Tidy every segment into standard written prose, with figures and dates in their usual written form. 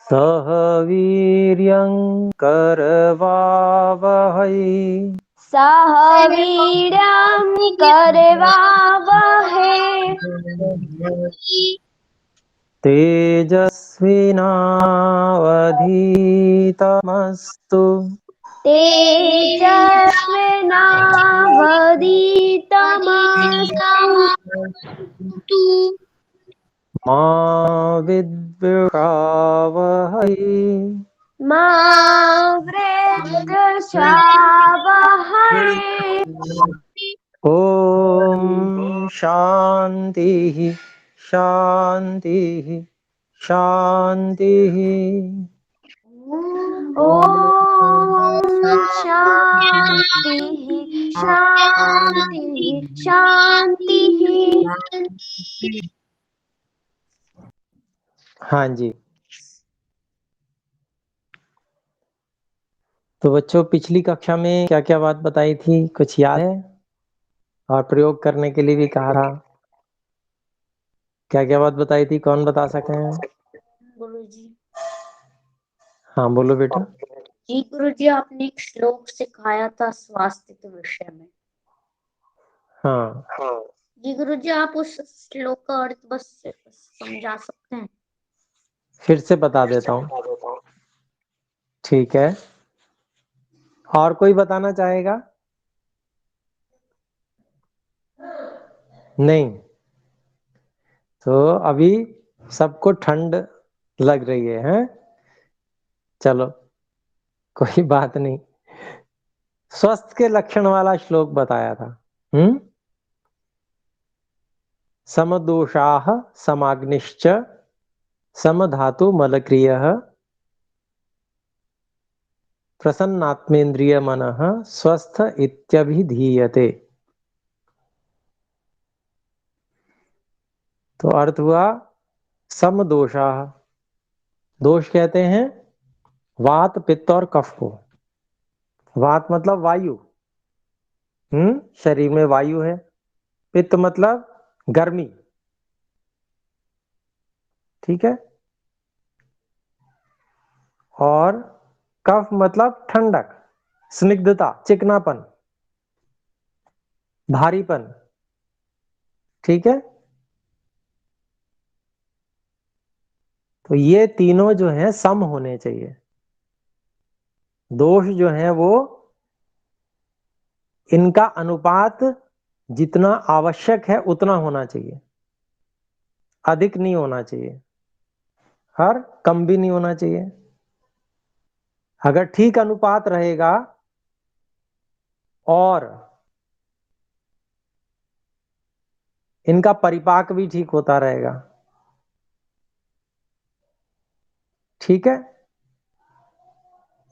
सह वीर्यं करवावहै सह वीर्यं करवावहै तेजस्विनावधीतमस्तु तेजस्विनावधीतमस्तु मा विद्विषावहै मा वृद्धिशावहै। ॐ शान्तिः शान्तिः शान्तिः। ओम शांति शांति शांति। हाँ जी, तो बच्चों पिछली कक्षा में क्या क्या बात बताई थी, कुछ याद है? और प्रयोग करने के लिए भी कहा था। क्या क्या बात बताई थी, कौन बता सके हैं? गुरुजी। हाँ बोलो बेटा। जी गुरुजी, आपने एक श्लोक सिखाया था स्वास्थ्य के विषय में। हाँ जी गुरुजी, आप उस श्लोक का अर्थ बस समझा सकते हैं? फिर से बता देता हूँ, ठीक है। और कोई बताना चाहेगा? नहीं, तो अभी सबको ठंड लग रही है, हैं? चलो कोई बात नहीं। स्वस्थ के लक्षण वाला श्लोक बताया था। समदोषाः समाग्निश्च समधातु मलक्रियः प्रसन्नात्मेन्द्रिय मनः स्वस्थ इत्यभिधीयते। तो अर्थ हुआ समदोषाः, दोष कहते हैं वात पित्त और कफ को। वात मतलब वायु, शरीर में वायु है। पित्त मतलब गर्मी, ठीक है। और कफ मतलब ठंडक, स्निग्धता, चिकनापन, भारीपन, ठीक है। तो ये तीनों जो हैं सम होने चाहिए। दोष जो हैं वो इनका अनुपात जितना आवश्यक है उतना होना चाहिए, अधिक नहीं होना चाहिए और कम भी नहीं होना चाहिए। अगर ठीक अनुपात रहेगा और इनका परिपाक भी ठीक होता रहेगा, ठीक है।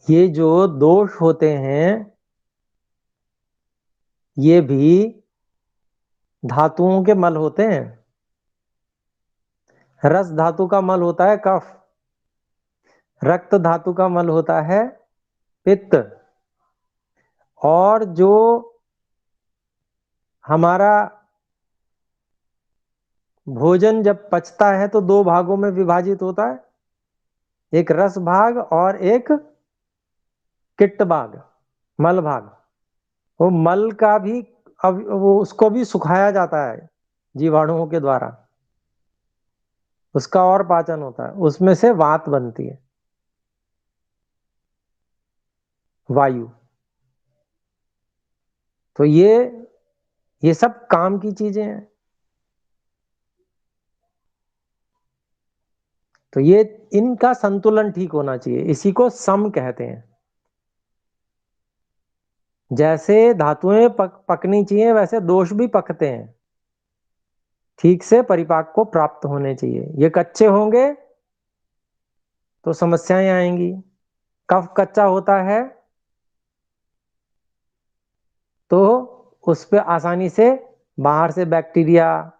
ये जो दोष होते हैं ये भी धातुओं के मल होते हैं। रस धातु का मल होता है कफ, रक्त धातु का मल होता है पित्त, और जो हमारा भोजन जब पचता है तो दो भागों में विभाजित होता है, एक रस भाग और एक किट्ट भाग, मल भाग। वो मल का भी अब वो उसको भी सुखाया जाता है जीवाणुओं के द्वारा, उसका और पाचन होता है, उसमें से वात बनती है, वायु। तो ये सब काम की चीजें हैं। तो ये इनका संतुलन ठीक होना चाहिए, इसी को सम कहते हैं। जैसे धातुएं पकनी चाहिए वैसे दोष भी पकते हैं, ठीक से परिपाक को प्राप्त होने चाहिए। ये कच्चे होंगे तो समस्याएं आएंगी। कफ कच्चा होता है तो उस पे आसानी से बाहर से बैक्टीरिया,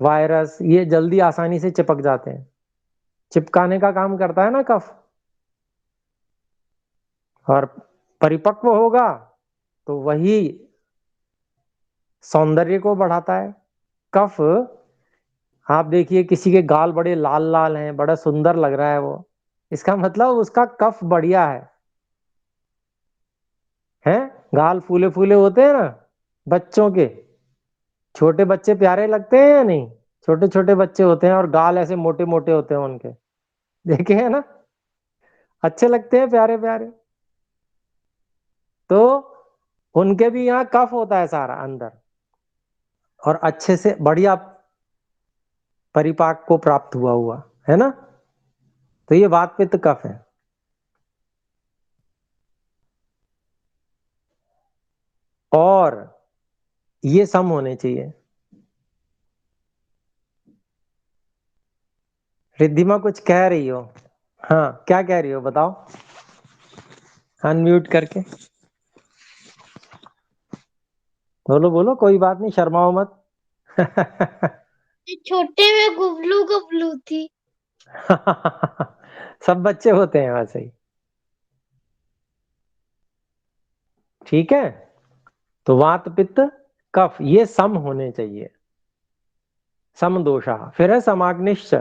वायरस ये जल्दी आसानी से चिपक जाते हैं, चिपकाने का काम करता है ना कफ। और परिपक्व होगा तो वही सौंदर्य को बढ़ाता है। कफ, आप देखिए किसी के गाल बड़े लाल लाल हैं, बड़ा सुंदर लग रहा है वो, इसका मतलब उसका कफ बढ़िया है। गाल फूले फूले होते हैं ना बच्चों के। छोटे बच्चे प्यारे लगते हैं या नहीं? छोटे छोटे बच्चे होते हैं और गाल ऐसे मोटे मोटे होते हैं उनके, देखे हैं ना? अच्छे लगते हैं, प्यारे प्यारे। तो उनके भी यहाँ कफ होता है सारा अंदर, और अच्छे से बढ़िया परिपाक को प्राप्त हुआ हुआ है ना। तो ये वात पित्त कफ है। और ये सम होने चाहिए। रिद्धिमा कुछ कह रही हो? हाँ, क्या कह रही हो बताओ, अनम्यूट करके बोलो बोलो, कोई बात नहीं, शर्माओ मत। छोटे में गुबलू गुबलू थी। सब बच्चे होते हैं वैसे ही। ठीक है, तो वात पित्त कफ ये सम होने चाहिए, सम दोषा। फिर है समाग्निश्च।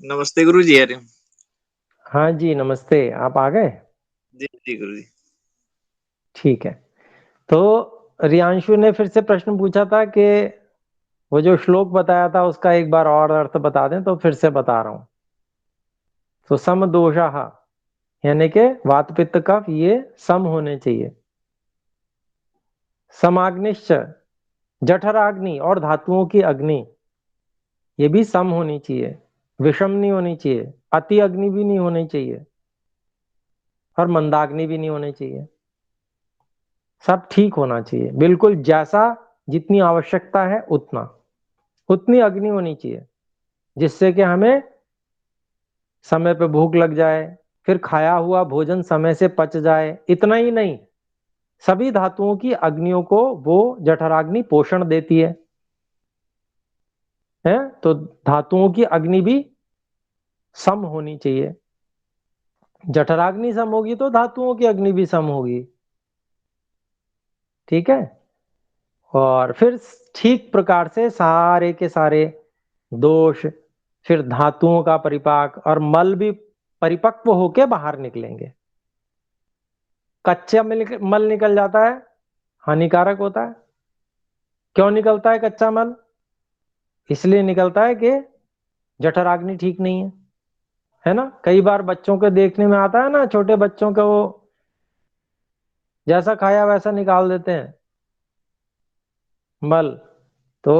नमस्ते गुरु जी। अरे हाँ जी नमस्ते, आप आ गए? जी जी गुरु जी। ठीक है, तो रियांशु ने फिर से प्रश्न पूछा था कि वो जो श्लोक बताया था उसका एक बार और अर्थ बता दें, तो फिर से बता रहा हूं। तो सम दोषा, यानी कि वात पित्त कफ ये सम होने चाहिए। समाग्निश्च, जठराग्नि और धातुओं की अग्नि ये भी सम होनी चाहिए, विषम नहीं होनी चाहिए। अति अग्नि भी नहीं होनी चाहिए और मंदाग्नि भी नहीं होनी चाहिए। सब ठीक होना चाहिए, बिल्कुल जैसा, जितनी आवश्यकता है उतना, उतनी अग्नि होनी चाहिए जिससे कि हमें समय पे भूख लग जाए, फिर खाया हुआ भोजन समय से पच जाए। इतना ही नहीं, सभी धातुओं की अग्नियों को वो जठराग्नि पोषण देती है। तो धातुओं की अग्नि भी सम होनी चाहिए। जठराग्नि सम होगी तो धातुओं की अग्नि भी सम होगी। ठीक है, और फिर ठीक प्रकार से सारे के सारे दोष, फिर धातुओं का परिपाक और मल भी परिपक्व होके बाहर निकलेंगे। कच्चा मल निकल जाता है, हानिकारक होता है। क्यों निकलता है कच्चा मल? इसलिए निकलता है कि जठराग्नि ठीक नहीं है ना। कई बार बच्चों के देखने में आता है ना, छोटे बच्चों को वो जैसा खाया वैसा निकाल देते हैं मल, तो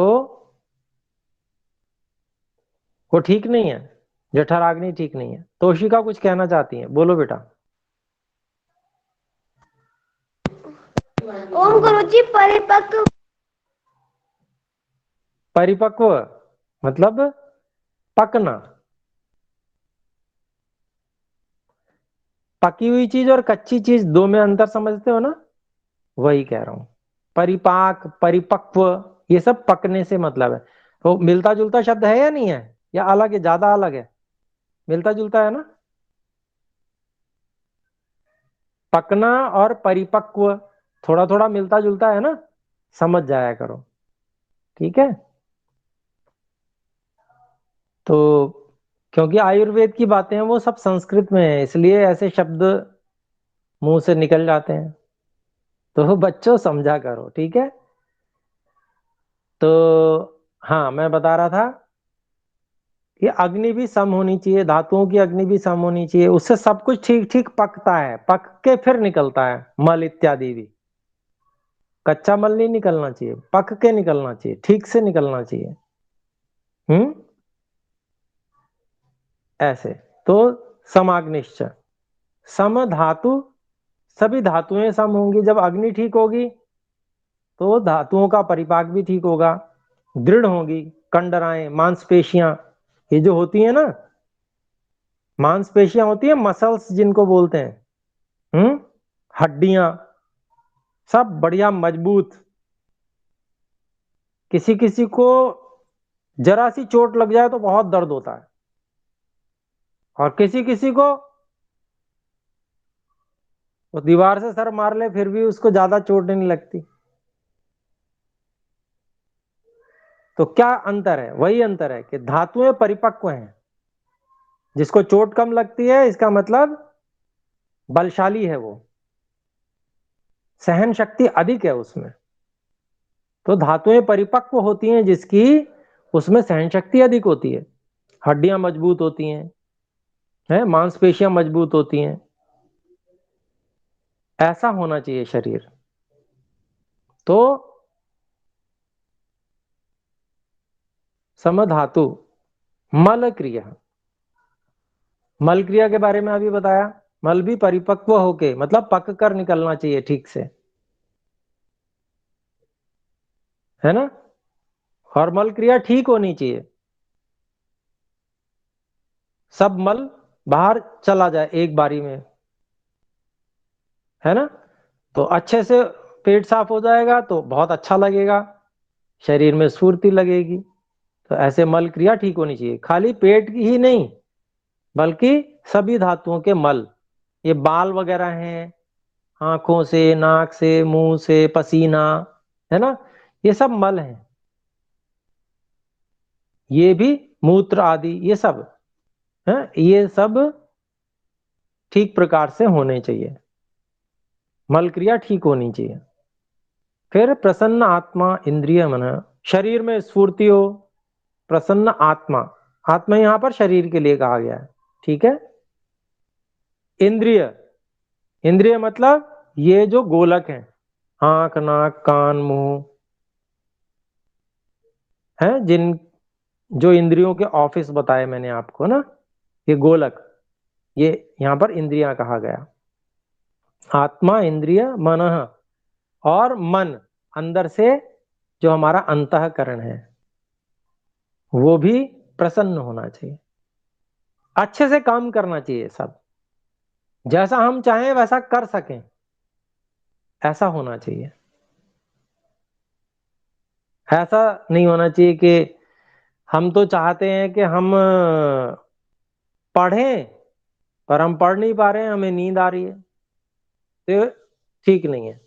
वो ठीक नहीं है, जठराग्नि ठीक नहीं है। तोशिका कुछ कहना चाहती है, बोलो बेटा। ओम गुरुजी परिपक्व। परिपक्व मतलब पकना। पकी हुई चीज और कच्ची चीज दो में अंतर समझते हो ना, वही कह रहा हूं। परिपाक, परिपक्व, ये सब पकने से मतलब है। तो मिलता जुलता शब्द है या नहीं है, या अलग है, ज्यादा अलग है? मिलता जुलता है ना। पकना और परिपक्व थोड़ा थोड़ा मिलता जुलता है ना, समझ जाया करो। ठीक है, तो क्योंकि आयुर्वेद की बातें हैं वो सब संस्कृत में है, इसलिए ऐसे शब्द मुंह से निकल जाते हैं। तो बच्चों समझा करो, ठीक है। तो हाँ, मैं बता रहा था कि अग्नि भी सम होनी चाहिए, धातुओं की अग्नि भी सम होनी चाहिए, उससे सब कुछ ठीक ठीक पकता है, पक के फिर निकलता है मल इत्यादि भी। कच्चा मल नहीं निकलना चाहिए, पक के निकलना चाहिए, ठीक से निकलना चाहिए। हम्म, ऐसे। तो समाग्निश्च, सम धातु, सभी धातुएं सम होंगी। जब अग्नि ठीक होगी तो धातुओं का परिपाक भी ठीक होगा, दृढ़ होगी। कंडराएं, मांसपेशियां, ये जो होती है ना, मांसपेशियां होती है, मसल्स जिनको बोलते हैं, हड्डियां, सब बढ़िया मजबूत। किसी किसी को जरा सी चोट लग जाए तो बहुत दर्द होता है, और किसी किसी को वो दीवार से सर मार ले फिर भी उसको ज्यादा चोट नहीं लगती। तो क्या अंतर है? वही अंतर है कि धातुएं परिपक्व हैं, जिसको चोट कम लगती है इसका मतलब बलशाली है, वो सहन शक्ति अधिक है उसमें। तो धातुएं परिपक्व होती हैं जिसकी, उसमें सहन शक्ति अधिक होती है, हड्डियां मजबूत होती हैं, मांसपेशियां मजबूत होती हैं। ऐसा होना चाहिए शरीर। तो समधातु मल क्रिया, मल क्रिया के बारे में अभी बताया। मल भी परिपक्व होके मतलब पक कर निकलना चाहिए ठीक से, है ना। और मल क्रिया ठीक होनी चाहिए, सब मल बाहर चला जाए एक बारी में, है ना। तो अच्छे से पेट साफ हो जाएगा तो बहुत अच्छा लगेगा, शरीर में स्फूर्ति लगेगी। तो ऐसे मल क्रिया ठीक होनी चाहिए, खाली पेट की ही नहीं बल्कि सभी धातुओं के मल, ये बाल वगैरह हैं, आंखों से, नाक से, मुंह से, पसीना, है ना, ये सब मल हैं। ये भी मूत्र आदि, ये सब है, ये सब ठीक प्रकार से होने चाहिए, मल क्रिया ठीक होनी चाहिए। फिर प्रसन्न आत्मा इंद्रिय मन, शरीर में स्फूर्ति हो, प्रसन्न आत्मा, आत्मा यहां पर शरीर के लिए कहा गया है, ठीक है। इंद्रिय, इंद्रिय मतलब ये जो गोलक हैं, आंख, नाक, कान, मुंह, है जिन, जो इंद्रियों के ऑफिस बताए मैंने आपको ना, ये गोलक, ये यहां पर इंद्रियां कहा गया। आत्मा, इंद्रिय, मन, और मन अंदर से जो हमारा अंतःकरण है वो भी प्रसन्न होना चाहिए, अच्छे से काम करना चाहिए, सब जैसा हम चाहें वैसा कर सकें, ऐसा होना चाहिए। ऐसा नहीं होना चाहिए कि हम तो चाहते हैं कि हम पढ़ें पर हम पढ़ नहीं पा रहे हैं, हमें नींद आ रही है, तो ठीक नहीं है।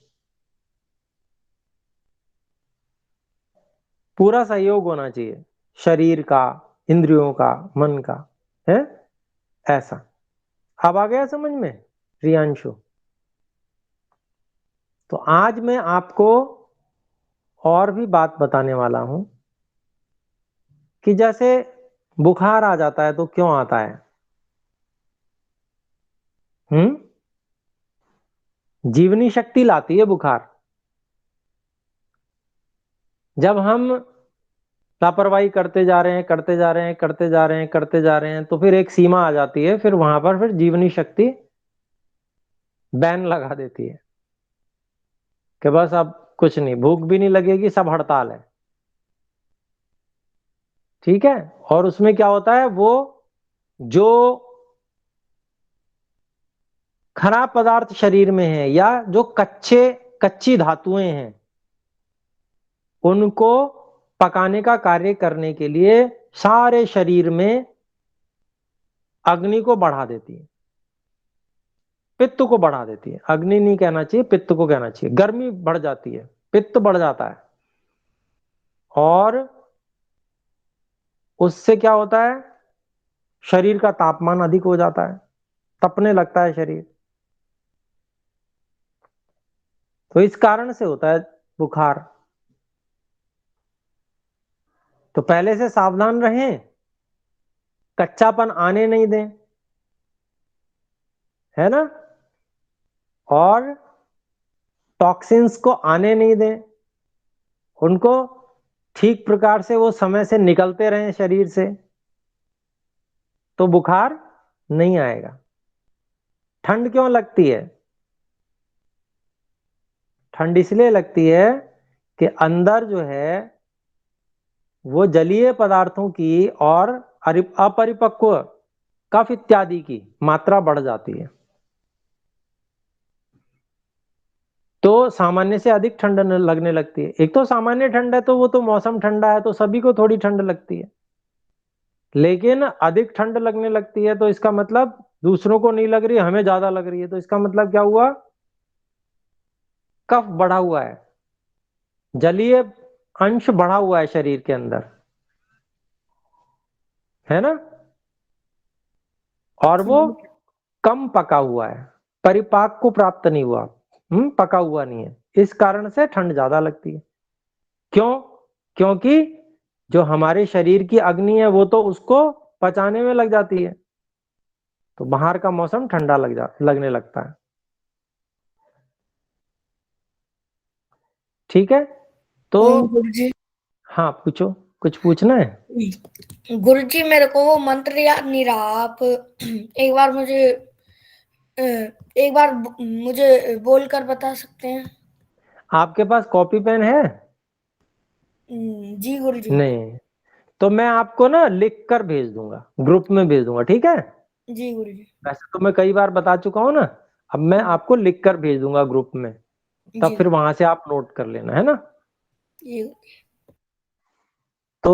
पूरा सहयोग होना चाहिए, शरीर का, इंद्रियों का, मन का, है ऐसा। अब आ गया समझ में प्रियांशु। तो आज मैं आपको और भी बात बताने वाला हूं कि जैसे बुखार आ जाता है तो क्यों आता है। हम्म, जीवनी शक्ति लाती है बुखार। जब हम लापरवाही करते जा रहे हैं, करते जा रहे हैं, करते जा रहे हैं, करते जा रहे हैं, तो फिर एक सीमा आ जाती है, फिर वहां पर फिर जीवनी शक्ति बैन लगा देती है कि बस अब कुछ नहीं, भूख भी नहीं लगेगी, सब हड़ताल है, ठीक है। और उसमें क्या होता है, वो जो खराब पदार्थ शरीर में है या जो कच्ची धातुएं हैं उनको पकाने का कार्य करने के लिए सारे शरीर में अग्नि को बढ़ा देती है, पित्त को बढ़ा देती है। अग्नि नहीं कहना चाहिए, पित्त को कहना चाहिए। गर्मी बढ़ जाती है, पित्त बढ़ जाता है, और उससे क्या होता है, शरीर का तापमान अधिक हो जाता है, तपने लगता है शरीर। तो इस कारण से होता है बुखार। तो पहले से सावधान रहें, कच्चापन आने नहीं दें, है ना, और टॉक्सिन्स को आने नहीं दें, उनको ठीक प्रकार से वो समय से निकलते रहें शरीर से, तो बुखार नहीं आएगा। ठंड क्यों लगती है, ठंड इसलिए लगती है कि अंदर जो है वो जलीय पदार्थों की और अपरिपक्व कफ इत्यादि की मात्रा बढ़ जाती है, तो सामान्य से अधिक ठंड लगने लगती है। एक तो सामान्य ठंड है तो वो तो मौसम ठंडा है तो सभी को थोड़ी ठंड लगती है, लेकिन अधिक ठंड लगने लगती है तो इसका मतलब दूसरों को नहीं लग रही, हमें ज्यादा लग रही है, तो इसका मतलब क्या हुआ, कफ बढ़ा हुआ है, जलीय अंश बढ़ा हुआ है शरीर के अंदर, है ना। और वो कम पका हुआ है, परिपाक को प्राप्त नहीं हुआ, पका हुआ नहीं है, इस कारण से ठंड ज्यादा लगती है। क्यों? क्योंकि जो हमारे शरीर की अग्नि है वो तो उसको पचाने में लग जाती है, तो बाहर का मौसम ठंडा लगने लगता है। ठीक है, तो गुरुजी। हाँ पूछो, कुछ पूछना है? गुरुजी मेरे को वो मंत्र याद नहीं रहा, आप एक बार मुझे बोल कर बता सकते हैं? आपके पास कॉपी पेन है? जी गुरुजी। नहीं, तो मैं आपको ना लिख कर भेज दूंगा, ग्रुप में भेज दूंगा, ठीक है? जी गुरुजी। वैसे तो मैं कई बार बता चुका हूँ ना, अब मैं आपको लिख कर भेज दूंगा ग्रुप में, तब जी फिर वहां से आप नोट कर लेना, है ना? जी तो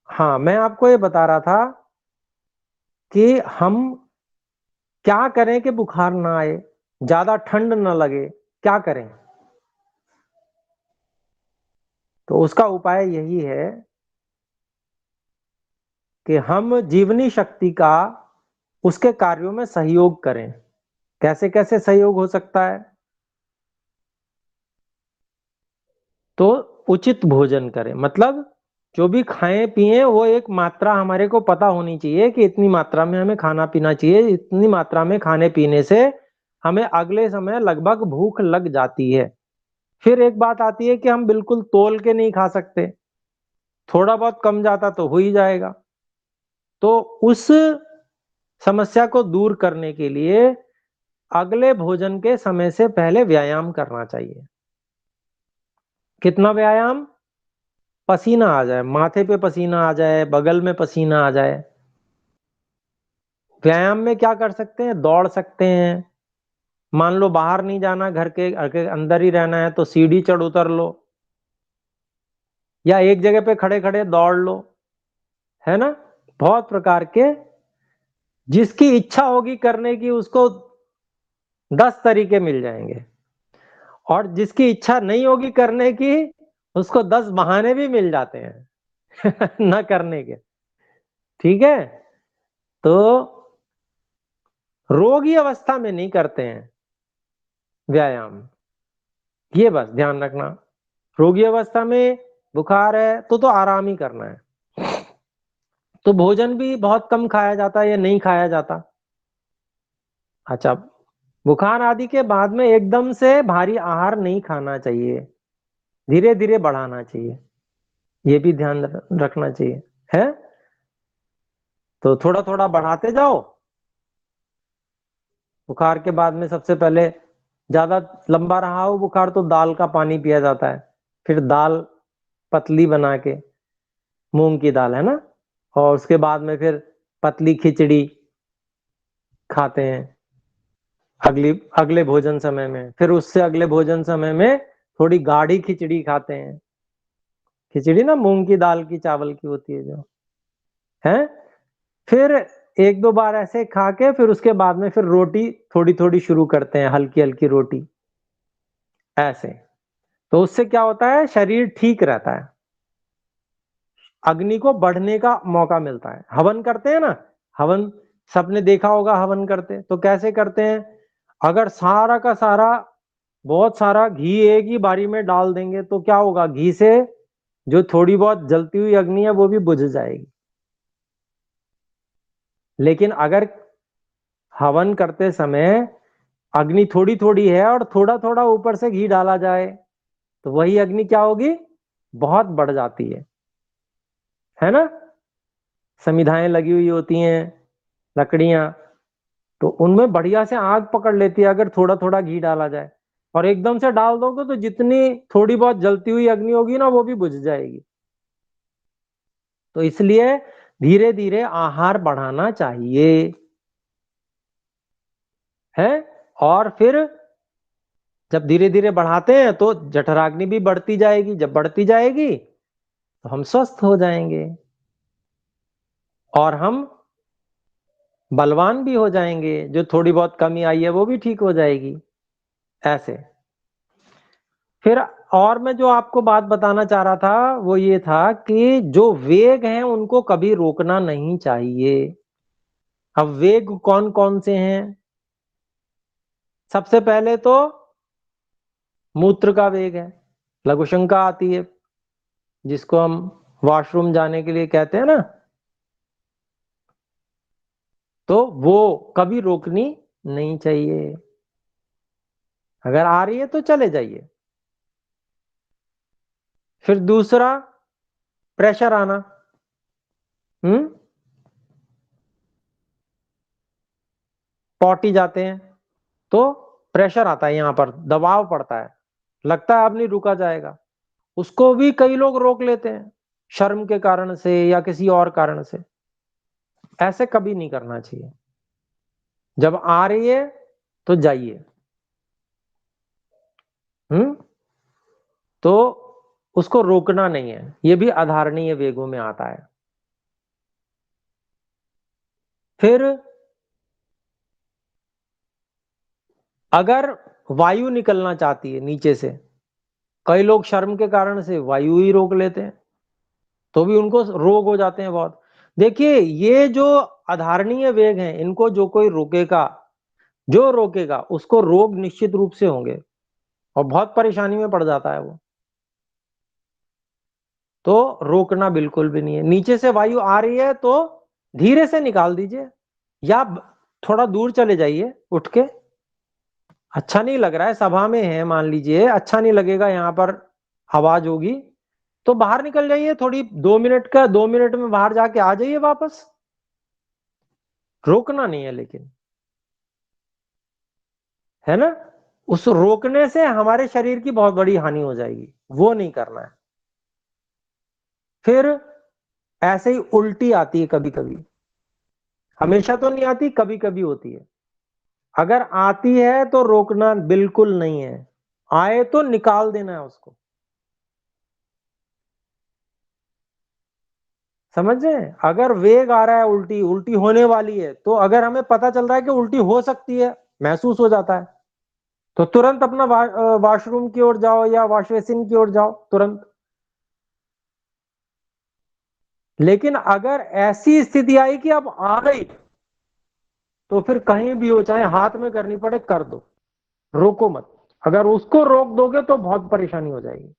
हाँ, मैं आपको ये बता रहा था कि हम क्या करें कि बुखार ना आए, ज्यादा ठंड ना लगे, क्या करें? तो उसका उपाय यही है कि हम जीवनी शक्ति का उसके कार्यों में सहयोग करें। कैसे कैसे सहयोग हो सकता है? तो उचित भोजन करें, मतलब जो भी खाएं पिएं वो एक मात्रा हमारे को पता होनी चाहिए कि इतनी मात्रा में हमें खाना पीना चाहिए, इतनी मात्रा में खाने पीने से हमें अगले समय लगभग भूख लग जाती है। फिर एक बात आती है कि हम बिल्कुल तोल के नहीं खा सकते, थोड़ा बहुत कम जाता तो हो ही जाएगा। तो उस समस्या को दूर करने के लिए अगले भोजन के समय से पहले व्यायाम करना चाहिए। कितना व्यायाम? पसीना आ जाए, माथे पे पसीना आ जाए, बगल में पसीना आ जाए। व्यायाम में क्या कर सकते हैं? दौड़ सकते हैं। मान लो बाहर नहीं जाना, घर के अंदर ही रहना है, तो सीढ़ी चढ़ उतर लो, या एक जगह पे खड़े खड़े दौड़ लो, है ना? बहुत प्रकार के, जिसकी इच्छा होगी करने की उसको 10 तरीके मिल जाएंगे, और जिसकी इच्छा नहीं होगी करने की उसको 10 बहाने भी मिल जाते हैं न करने के। ठीक है, तो रोगी अवस्था में नहीं करते हैं व्यायाम, ये बस ध्यान रखना। रोगी अवस्था में बुखार है तो आराम ही करना है। तो भोजन भी बहुत कम खाया जाता है या नहीं खाया जाता। अच्छा, बुखार आदि के बाद में एकदम से भारी आहार नहीं खाना चाहिए, धीरे धीरे बढ़ाना चाहिए, ये भी ध्यान रखना चाहिए, है? तो थोड़ा थोड़ा बढ़ाते जाओ। बुखार के बाद में सबसे पहले, ज्यादा लंबा रहा हो बुखार तो दाल का पानी पिया जाता है, फिर दाल पतली बना के, मूंग की दाल, है ना? और उसके बाद में फिर पतली खिचड़ी खाते हैं अगले भोजन समय में, फिर उससे अगले भोजन समय में थोड़ी गाढ़ी खिचड़ी खाते हैं। खिचड़ी ना मूंग की दाल की, चावल की होती है जो, है? फिर एक दो बार ऐसे खा के फिर उसके बाद में फिर रोटी थोड़ी थोड़ी शुरू करते हैं, हल्की हल्की रोटी, ऐसे। तो उससे क्या होता है? शरीर ठीक रहता है, अग्नि को बढ़ने का मौका मिलता है। हवन करते हैं ना, हवन सबने देखा होगा, हवन करते तो कैसे करते हैं? अगर सारा का सारा, बहुत सारा घी एक ही बारी में डाल देंगे तो क्या होगा? घी से जो थोड़ी बहुत जलती हुई अग्नि है वो भी बुझ जाएगी। लेकिन अगर हवन करते समय अग्नि थोड़ी थोड़ी है और थोड़ा थोड़ा ऊपर से घी डाला जाए तो वही अग्नि क्या होगी? बहुत बढ़ जाती है ना? समिधाएं लगी हुई होती हैं, लकड़ियां, तो उनमें बढ़िया से आग पकड़ लेती है अगर थोड़ा थोड़ा घी डाला जाए। और एकदम से डाल दोगे तो जितनी थोड़ी बहुत जलती हुई अग्नि होगी ना वो भी बुझ जाएगी। तो इसलिए धीरे धीरे आहार बढ़ाना चाहिए, है? और फिर जब धीरे धीरे बढ़ाते हैं तो जठराग्नि भी बढ़ती जाएगी, जब बढ़ती जाएगी तो हम स्वस्थ हो जाएंगे और हम बलवान भी हो जाएंगे, जो थोड़ी बहुत कमी आई है वो भी ठीक हो जाएगी, ऐसे। फिर और मैं जो आपको बात बताना चाह रहा था वो ये था कि जो वेग हैं उनको कभी रोकना नहीं चाहिए। अब वेग कौन कौन से हैं? सबसे पहले तो मूत्र का वेग है, लघुशंका आती है जिसको हम वॉशरूम जाने के लिए कहते हैं ना, तो वो कभी रोकनी नहीं चाहिए। अगर आ रही है तो चले जाइए। फिर दूसरा, प्रेशर आना। पॉटी जाते हैं तो प्रेशर आता है, यहां पर दबाव पड़ता है, लगता है अब नहीं रुका जाएगा, उसको भी कई लोग रोक लेते हैं शर्म के कारण से या किसी और कारण से। ऐसे कभी नहीं करना चाहिए। जब आ रही है तो जाइए। तो उसको रोकना नहीं है, ये भी अधारणीय वेगों में आता है। फिर अगर वायु निकलना चाहती है नीचे से, कई लोग शर्म के कारण से वायु ही रोक लेते हैं, तो भी उनको रोग हो जाते हैं बहुत। देखिए, ये जो अधारणीय वेग हैं, इनको जो कोई रोकेगा, जो रोकेगा उसको रोग निश्चित रूप से होंगे और बहुत परेशानी में पड़ जाता है वो। तो रोकना बिल्कुल भी नहीं है। नीचे से वायु आ रही है तो धीरे से निकाल दीजिए या थोड़ा दूर चले जाइए उठ के। अच्छा नहीं लग रहा है, सभा में है मान लीजिए, अच्छा नहीं लगेगा, यहाँ पर आवाज होगी, तो बाहर निकल जाइए थोड़ी, 2 मिनट में बाहर जाके आ जाइए वापस। रोकना नहीं है लेकिन, है ना। उस रोकने से हमारे शरीर की बहुत बड़ी हानि हो जाएगी, वो नहीं करना है। फिर ऐसे ही उल्टी आती है कभी कभी, हमेशा तो नहीं आती, कभी कभी होती है। अगर आती है तो रोकना बिल्कुल नहीं है, आए तो निकाल देना है उसको। समझ रहे हैं? अगर वेग आ रहा है, उल्टी उल्टी होने वाली है, तो अगर हमें पता चल रहा है कि उल्टी हो सकती है, महसूस हो जाता है, तो तुरंत अपना वॉशरूम की ओर जाओ या वॉश बेसिन की ओर जाओ तुरंत। लेकिन अगर ऐसी स्थिति आई कि अब आ गई, तो फिर कहीं भी हो, चाहे हाथ में करनी पड़े कर दो, रोको मत। अगर उसको रोक दोगे तो बहुत परेशानी हो जाएगी।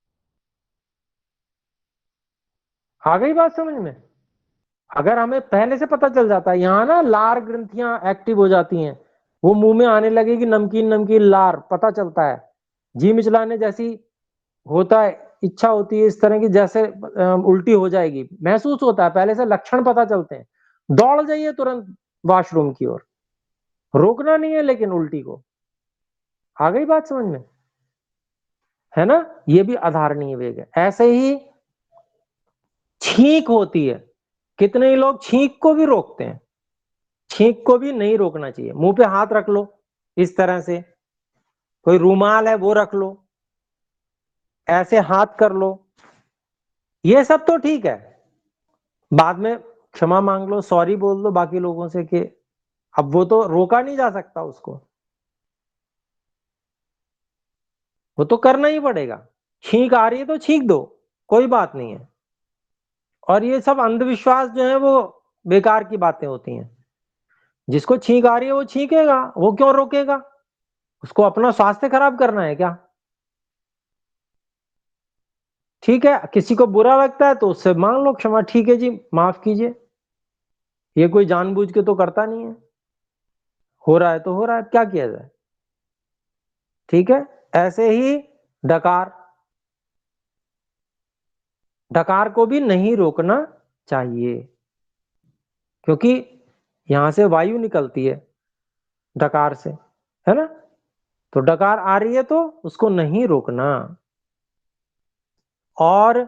आ गई बात समझ में? अगर हमें पहले से पता चल जाता है, यहाँ ना लार ग्रंथियां एक्टिव हो जाती हैं, वो मुंह में आने लगेगी, नमकीन नमकीन लार, पता चलता है, जी मिचलाने जैसी होता है, इच्छा होती है इस तरह की, जैसे उल्टी हो जाएगी, महसूस होता है, पहले से लक्षण पता चलते हैं, दौड़ जाइए तुरंत वॉशरूम की ओर। रोकना नहीं है लेकिन उल्टी को। आ गई बात समझ में? है ना। ये भी अधारणीय वेग है। ऐसे ही छींक होती है, कितने ही लोग छींक को भी रोकते हैं। छींक को भी नहीं रोकना चाहिए। मुंह पे हाथ रख लो इस तरह से, कोई रूमाल है वो रख लो, ऐसे हाथ कर लो, ये सब तो ठीक है, बाद में क्षमा मांग लो, सॉरी बोल दो बाकी लोगों से कि अब वो तो रोका नहीं जा सकता उसको, वो तो करना ही पड़ेगा। छींक आ रही है तो छींक दो, कोई बात नहीं है। और ये सब अंधविश्वास जो है वो बेकार की बातें होती हैं। जिसको छींक आ रही है वो छींकेगा, वो क्यों रोकेगा? उसको अपना स्वास्थ्य खराब करना है क्या? ठीक है, किसी को बुरा लगता है तो उससे मांग लो क्षमा, ठीक है जी माफ कीजिए, ये कोई जानबूझ के तो करता नहीं है, हो रहा है तो हो रहा है, क्या किया जाए। ठीक है। ऐसे ही डकार, डकार को भी नहीं रोकना चाहिए, क्योंकि यहां से वायु निकलती है डकार से, है ना। तो डकार आ रही है तो उसको नहीं रोकना। और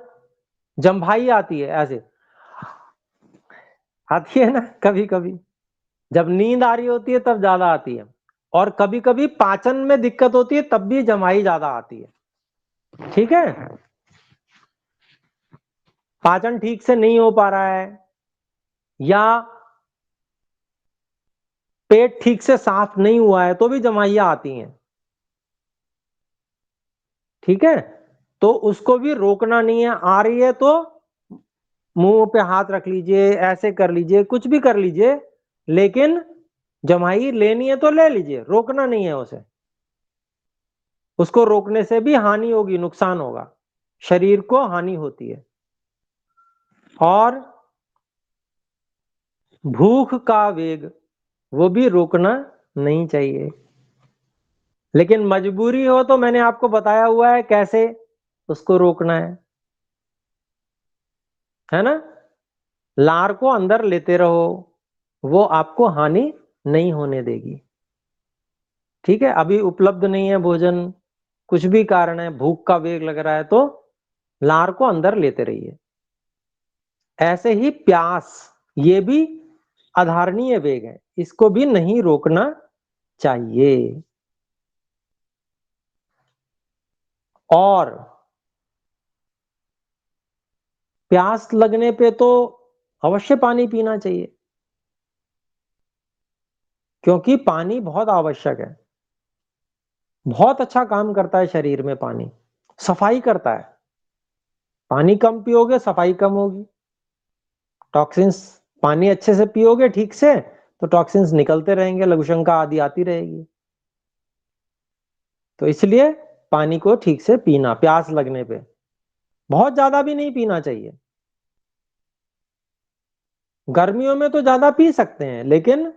जम्भाई आती है, ऐसे आती है ना कभी कभी, जब नींद आ रही होती है तब ज्यादा आती है, और कभी कभी पाचन में दिक्कत होती है तब भी जमाई ज्यादा आती है। ठीक है, पाचन ठीक से नहीं हो पा रहा है या पेट ठीक से साफ नहीं हुआ है तो भी जमाइयां आती हैं। ठीक है, तो उसको भी रोकना नहीं है। आ रही है तो मुंह पे हाथ रख लीजिए, ऐसे कर लीजिए, कुछ भी कर लीजिए, लेकिन जमाई लेनी है तो ले लीजिए, रोकना नहीं है उसे। उसको रोकने से भी हानि होगी, नुकसान होगा, शरीर को हानि होती है। और भूख का वेग, वो भी रोकना नहीं चाहिए। लेकिन मजबूरी हो तो मैंने आपको बताया हुआ है कैसे उसको रोकना है ना। लार को अंदर लेते रहो, वो आपको हानि नहीं होने देगी। ठीक है, अभी उपलब्ध नहीं है भोजन, कुछ भी कारण है, भूख का वेग लग रहा है, तो लार को अंदर लेते रहिए। ऐसे ही प्यास, ये भी अधारणीय वेग है, इसको भी नहीं रोकना चाहिए। और प्यास लगने पे तो अवश्य पानी पीना चाहिए, क्योंकि पानी बहुत आवश्यक है, बहुत अच्छा काम करता है शरीर में। पानी सफाई करता है, पानी कम पियोगे सफाई कम होगी, टॉक्सिन्स, पानी अच्छे से पियोगे ठीक से तो टॉक्सिन्स निकलते रहेंगे, लघुशंका आदि आती रहेगी। तो इसलिए पानी को ठीक से पीना, प्यास लगने पे बहुत ज्यादा भी नहीं पीना चाहिए। गर्मियों में तो ज्यादा पी सकते हैं, लेकिन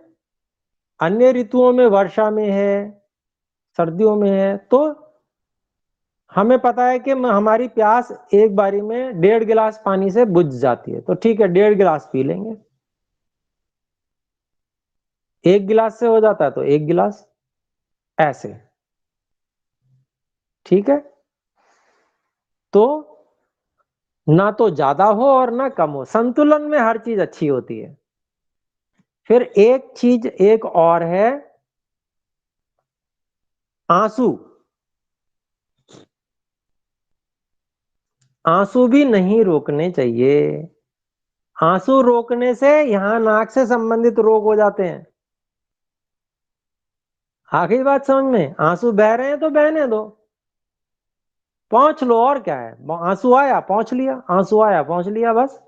अन्य ऋतुओं में, वर्षा में है, सर्दियों में है, तो हमें पता है कि हमारी प्यास एक बारी में 1.5 गिलास पानी से बुझ जाती है, तो ठीक है 1.5 गिलास पी लेंगे। 1 गिलास से हो जाता है तो 1 गिलास, ऐसे। ठीक है, तो ना तो ज्यादा हो और ना कम हो, संतुलन में हर चीज अच्छी होती है। फिर एक चीज एक और है, आंसू। आंसू भी नहीं रोकने चाहिए। आंसू रोकने से यहां नाक से संबंधित रोग हो जाते हैं। आ गई बात समझ में? आंसू बह रहे हैं तो बहने दो, पहुंच लो, और क्या है। आंसू आया पहुंच लिया, आंसू आया पहुंच लिया, बस।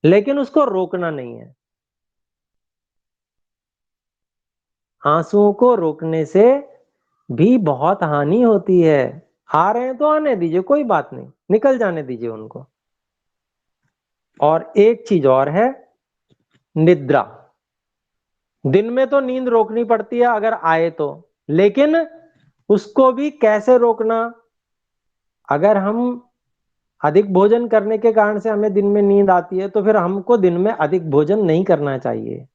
लेकिन उसको रोकना नहीं है। आंसुओं को रोकने से भी बहुत हानि होती है। आ रहे हैं तो आने दीजिए, कोई बात नहीं, निकल जाने दीजिए उनको। और एक चीज और है, निद्रा। दिन में तो नींद रोकनी पड़ती है अगर आए तो, लेकिन उसको भी कैसे रोकना। अगर हम अधिक भोजन करने के कारण से हमें दिन में नींद आती है, तो फिर हमको दिन में अधिक भोजन नहीं करना चाहिए।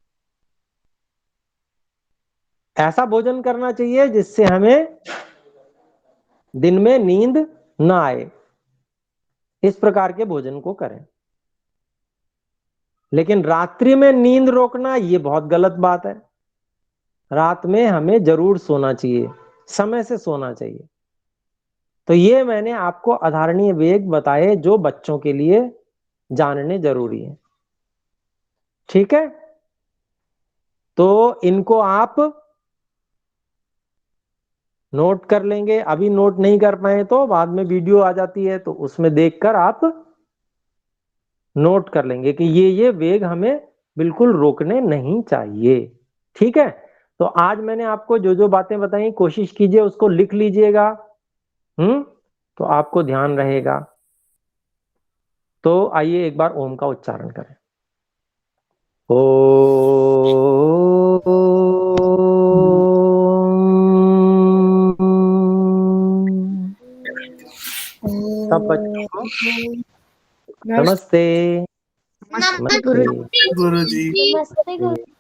ऐसा भोजन करना चाहिए जिससे हमें दिन में नींद ना आए, इस प्रकार के भोजन को करें। लेकिन रात्रि में नींद रोकना ये बहुत गलत बात है। रात में हमें जरूर सोना चाहिए, समय से सोना चाहिए। तो ये मैंने आपको अधारणीय वेग बताए जो बच्चों के लिए जानने जरूरी है। ठीक है, तो इनको आप नोट कर लेंगे। अभी नोट नहीं कर पाए तो बाद में वीडियो आ जाती है, तो उसमें देखकर आप नोट कर लेंगे कि ये वेग हमें बिल्कुल रोकने नहीं चाहिए। ठीक है, तो आज मैंने आपको जो जो बातें बताई, कोशिश कीजिए उसको लिख लीजिएगा। तो आपको ध्यान रहेगा। तो आइए एक बार ओम का उच्चारण करें। ओ सब बच्चों को नमस्ते। नमस्ते गुरुजी। गुरुजी। नमस्ते गुरु।